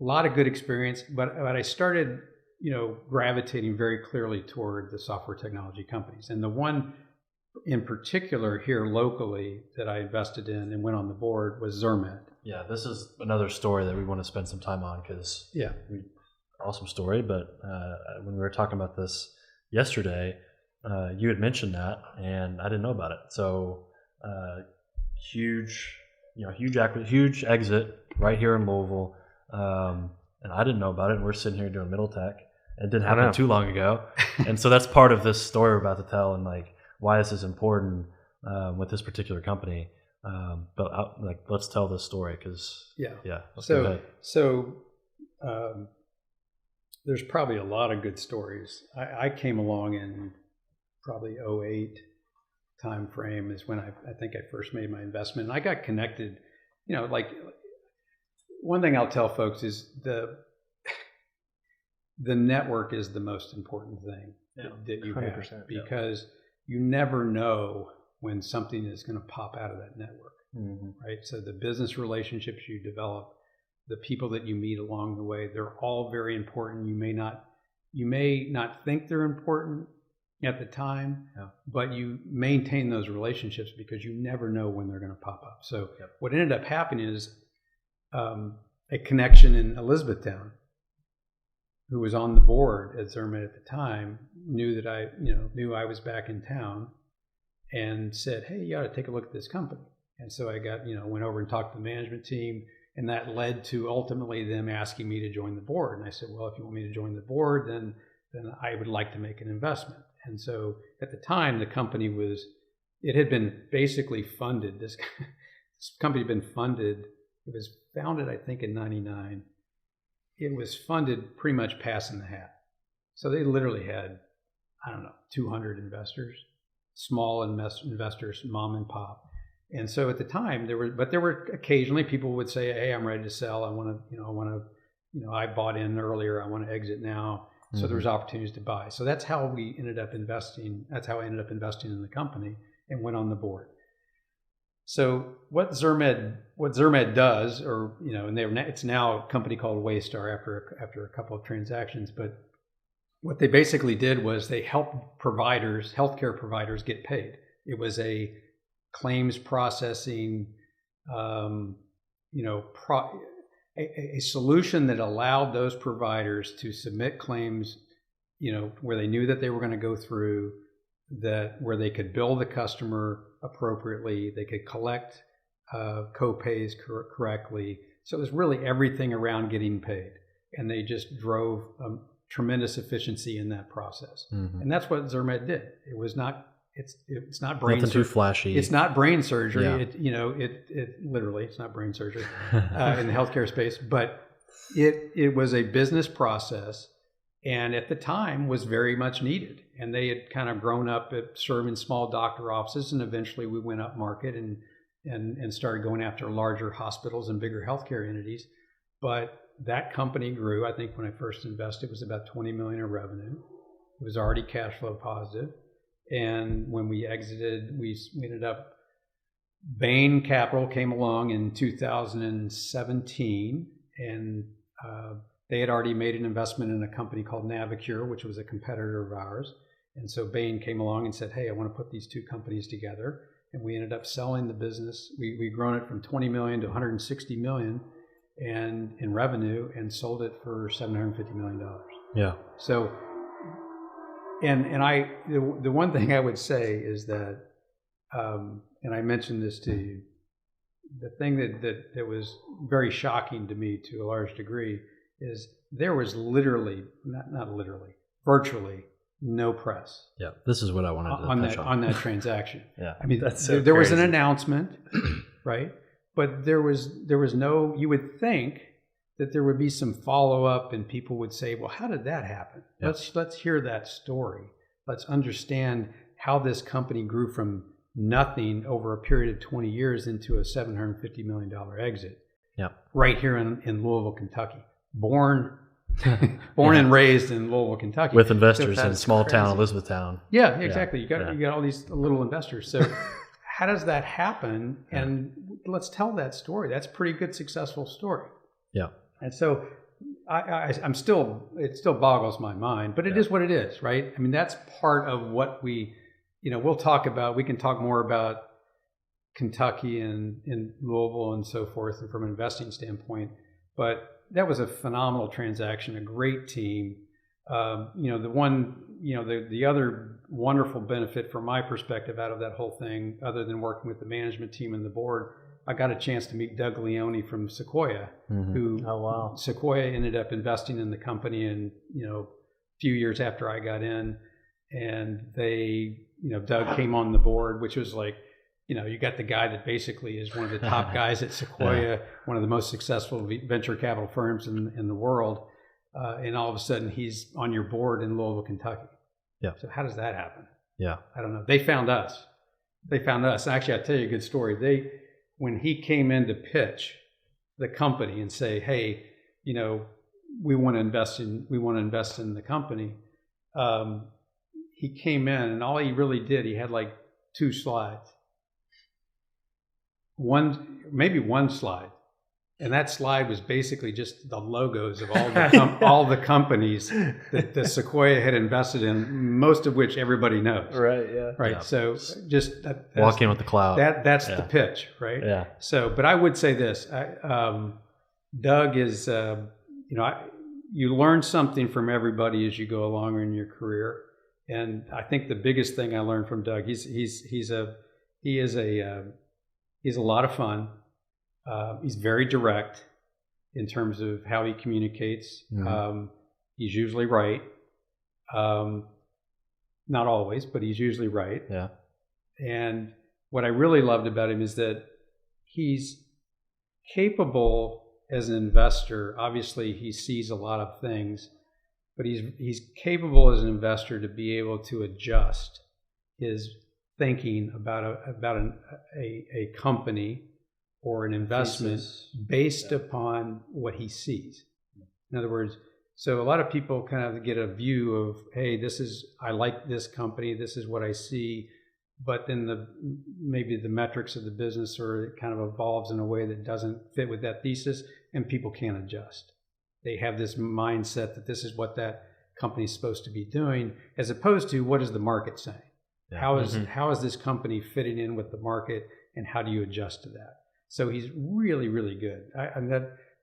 a lot of good experience, but I started, gravitating very clearly toward the software technology companies. And the one in particular here locally that I invested in and went on the board was ZirMed. Yeah, this is another story that we want to spend some time on because awesome story. But when we were talking about this yesterday, you had mentioned that, and I didn't know about it. So huge exit right here in Louisville, and I didn't know about it. And we're sitting here doing Middle Tech. It didn't happen too long ago, and so that's part of this story we're about to tell, and like why this is important with this particular company. But let's tell this story because let's go ahead. So there's probably a lot of good stories. I came along in probably 2008 time frame is when I think I first made my investment, and I got connected. Like one thing I'll tell folks is the network is the most important thing that you 100%, have, because you never know when something is going to pop out of that network, right? So the business relationships you develop, the people that you meet along the way, they're all very important. You may not think they're important at the time, but you maintain those relationships because you never know when they're going to pop up. So what ended up happening is a connection in Elizabethtown, who was on the board at ZirMed at the time, knew I was back in town, and said, "Hey, you ought to take a look at this company." And so I went over and talked to the management team, and that led to ultimately them asking me to join the board. And I said, "Well, if you want me to join the board, then I would like to make an investment." And so at the time, the company had been basically funded. This company had been funded. It was founded, I think, in '99. It was funded pretty much passing the hat. So they literally had, 200 investors, small investors, mom and pop. And so at the time there were occasionally people would say, "Hey, I'm ready to sell. I bought in earlier. I want to exit now." So there was opportunities to buy. So that's how we ended up investing. That's how I ended up investing in the company and went on the board. So what ZirMed does, and it's now a company called Waystar after a couple of transactions. But what they basically did was they helped healthcare providers get paid. It was a claims processing, a solution that allowed those providers to submit claims, where they knew that they were going to go through, where they could bill the customer appropriately, they could collect co-pays correctly. So it was really everything around getting paid, and they just drove tremendous efficiency in that process. And that's what ZirMed did. It was not. It's not brain. Nothing too flashy. It's not brain surgery. Yeah. It literally, it's not brain surgery in the healthcare space, but it was a business process, and at the time was very much needed. And they had kind of grown up at serving small doctor offices, and eventually we went up market and started going after larger hospitals and bigger healthcare entities. But that company grew. I think when I first invested, it was about $20 million in revenue. It was already cash flow positive. And when we exited, we ended up, Bain Capital came along in 2017, and they had already made an investment in a company called Navicure, which was a competitor of ours. And so Bain came along and said, "Hey, I want to put these two companies together." And we ended up selling the business. We'd grown it from 20 million to 160 million in revenue, and sold it for $750 million. Yeah. So, the one thing I would say is that, and I mentioned this to you, the thing that was very shocking to me to a large degree is there was literally, not literally, virtually no press. Yeah, this is what I wanted to touch on that transaction. Yeah, I mean, there was an announcement, right? But there was no. You would think that there would be some follow up, and people would say, "Well, how did that happen? Yeah. Let's hear that story. Let's understand how this company grew from nothing over a period of 20 years into a $750 million exit." Yeah, right here in Louisville, Kentucky. Born and raised in Louisville, Kentucky, with investors in small town Elizabethtown. Yeah, exactly. You got all these little investors. So how does that happen? And let's tell that story. That's a pretty good, successful story. Yeah. And so it still boggles my mind, but it is what it is, right? I mean, that's part of what we can talk more about Kentucky and Louisville and so forth, and from an investing standpoint, but that was a phenomenal transaction, a great team. The other wonderful benefit from my perspective out of that whole thing, other than working with the management team and the board, I got a chance to meet Doug Leone from Sequoia, who Sequoia ended up investing in the company and, a few years after I got in, and they, Doug came on the board, which was like, you got the guy that basically is one of the top guys at Sequoia, one of the most successful venture capital firms in the world. And all of a sudden he's on your board in Louisville, Kentucky. Yeah. So how does that happen? Yeah. I don't know. They found us. Actually, I'll tell you a good story. When he came in to pitch the company and say, hey, we want to invest in the company. He came in and all he really did, he had like 2 slides. Maybe one slide. And that slide was basically just the logos of all the companies that the Sequoia had invested in, most of which everybody knows. Right. Yeah. Right. Yeah. So just walk in with the cloud. That's the pitch, right? Yeah. So, but I would say this: Doug is, you learn something from everybody as you go along in your career, and I think the biggest thing I learned from Doug, he's a lot of fun. He's very direct in terms of how he communicates. Mm-hmm. He's usually right. Not always, but he's usually right. Yeah. And what I really loved about him is that he's capable as an investor. Obviously, he sees a lot of things, but he's capable as an investor to be able to adjust his thinking about a company or an investment based upon what he sees. In other words, so a lot of people kind of get a view of, hey, I like this company, this is what I see, but then maybe the metrics of the business, or it kind of evolves in a way that doesn't fit with that thesis, and people can't adjust. They have this mindset that this is what that company is supposed to be doing, as opposed to what is the market saying? Yeah. How is this company fitting in with the market, and how do you adjust to that? So he's really, really good.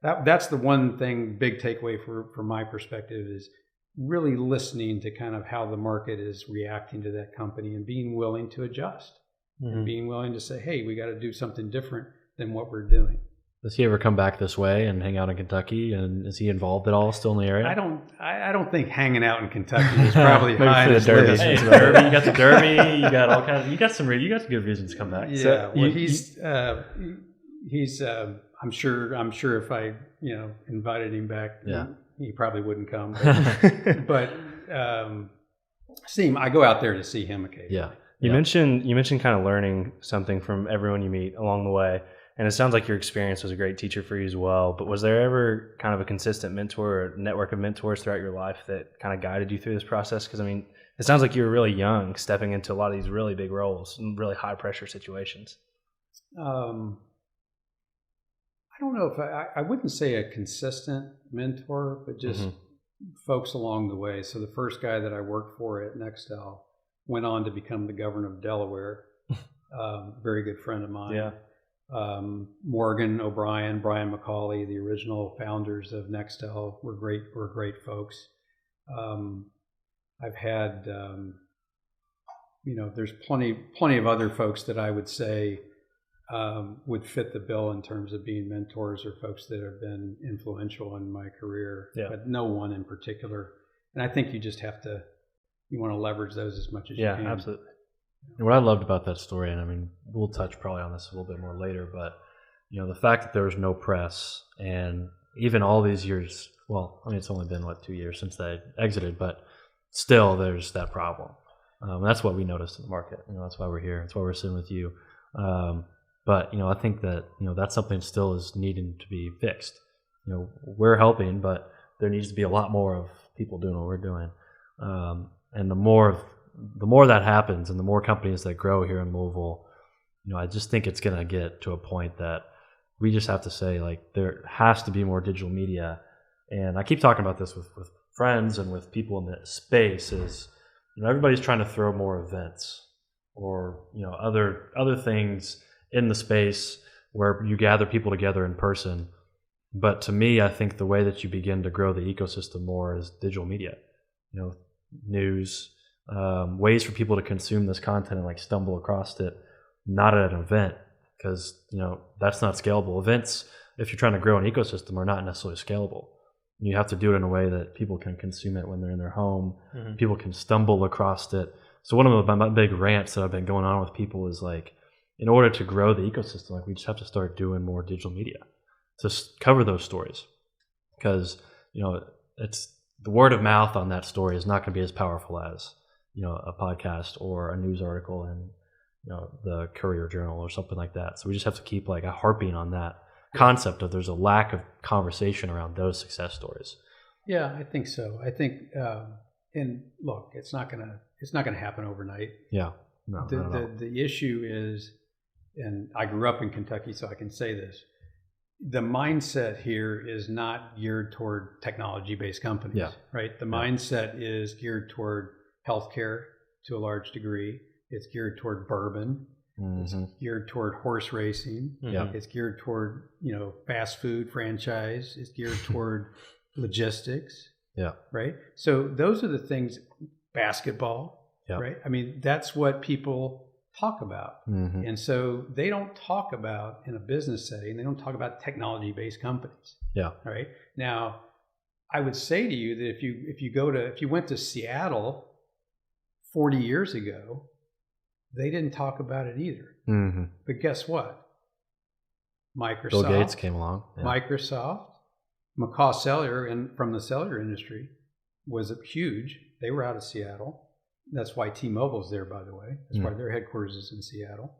That's the one thing, big takeaway from my perspective, is really listening to kind of how the market is reacting to that company and being willing to adjust, and being willing to say, hey, we got to do something different than what we're doing. Does he ever come back this way and hang out in Kentucky? And is he involved at all still in the area? I don't think hanging out in Kentucky is probably high on his Derby. list. Hey, Derby, you got the Derby, you got all kinds. You got some good reasons to come back. Yeah, so he's. I'm sure if I invited him back, he probably wouldn't come. But I go out there to see him occasionally. Yeah. You mentioned kind of learning something from everyone you meet along the way. And it sounds like your experience was a great teacher for you as well. But was there ever kind of a consistent mentor or network of mentors throughout your life that kind of guided you through this process? Because, it sounds like you were really young, stepping into a lot of these really big roles and really high-pressure situations. I don't know if I wouldn't say a consistent mentor, but just folks along the way. So the first guy that I worked for at Nextel went on to become the governor of Delaware. Very good friend of mine. Yeah. Morgan O'Brien, Brian McCauley, the original founders of Nextel, were great folks. I've had, there's plenty of other folks that I would say would fit the bill in terms of being mentors or folks that have been influential in my career, but no one in particular. And I think you want to leverage those as much as you can. Yeah, absolutely. And what I loved about that story, and we'll touch probably on this a little bit more later, but the fact that there was no press, and even all these years, it's only been 2 years since they exited, but still there's that problem. That's what we noticed in the market. That's why we're here. That's why we're sitting with you. But I think that that's something that still is needing to be fixed. We're helping, but there needs to be a lot more of people doing what we're doing. And the more that happens, and the more companies that grow here in Louisville, I just think it's going to get to a point that we just have to say, there has to be more digital media And I keep talking about this with friends and with people in the space is, everybody's trying to throw more events or, other things in the space where you gather people together in person. But to me, I think the way that you begin to grow the ecosystem more is digital media, news, ways for people to consume this content and like stumble across it, not at an event, because, that's not scalable. Events, if you're trying to grow an ecosystem, are not necessarily scalable. You have to do it in a way that people can consume it when they're in their home. Mm-hmm. People can stumble across it. So one of my big rants that I've been going on with people is like, in order to grow the ecosystem, like we just have to start doing more digital media to cover those stories, because it's the word of mouth on that story is not going to be as powerful as a podcast or a news article in the Courier Journal or something like that. So we just have to keep like harping on that concept of there's a lack of conversation around those success stories. Yeah, I think so. I think, and look, it's not gonna happen overnight. Yeah, no. The issue is, and I grew up in Kentucky, so I can say this: the mindset here is not geared toward technology-based companies. Yeah. Right. The mindset is geared toward healthcare to a large degree. It's geared toward bourbon. Mm-hmm. It's geared toward horse racing. Yeah. It's geared toward, fast food franchise. It's geared toward logistics. Yeah. Right. So those are the things, basketball. Yeah. Right. I mean, that's what people talk about. Mm-hmm. And so they don't talk about, in a business setting, they don't talk about technology-based companies. Yeah. All right. Now, I would say to you that if you went to Seattle 40 years ago, they didn't talk about it either. Mm-hmm. But guess what? Microsoft. Bill Gates came along. Yeah. Microsoft, McCaw Cellular, and from the cellular industry, was huge. They were out of Seattle. That's why T-Mobile's there, by the way. That's why their headquarters is in Seattle.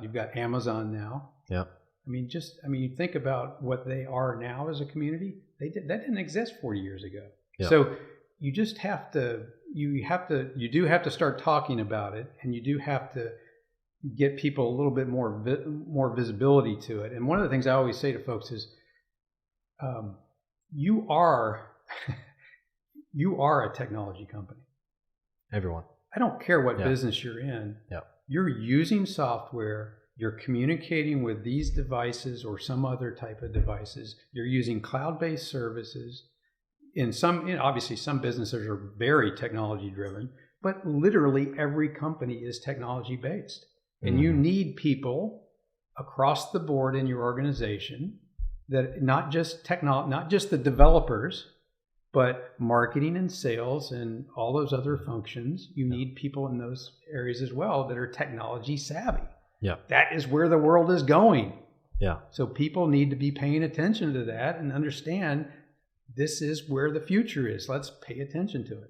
You've got Amazon now. Yeah. You think about what they are now as a community. That didn't exist 40 years ago. Yeah. So you just have to. You do have to start talking about it, and you do have to get people a little bit more visibility to it. And one of the things I always say to folks is, you are a technology company. Everyone. I don't care what business you're in. Yeah. You're using software. You're communicating with these devices or some other type of devices. You're using cloud-based services. Obviously some businesses are very technology driven, but literally every company is technology based. And you need people across the board in your organization that not just the developers, but marketing and sales and all those other functions. You need people in those areas as well that are technology savvy. Yeah. That is where the world is going. Yeah. So people need to be paying attention to that and understand this is where the future is. Let's pay attention to it.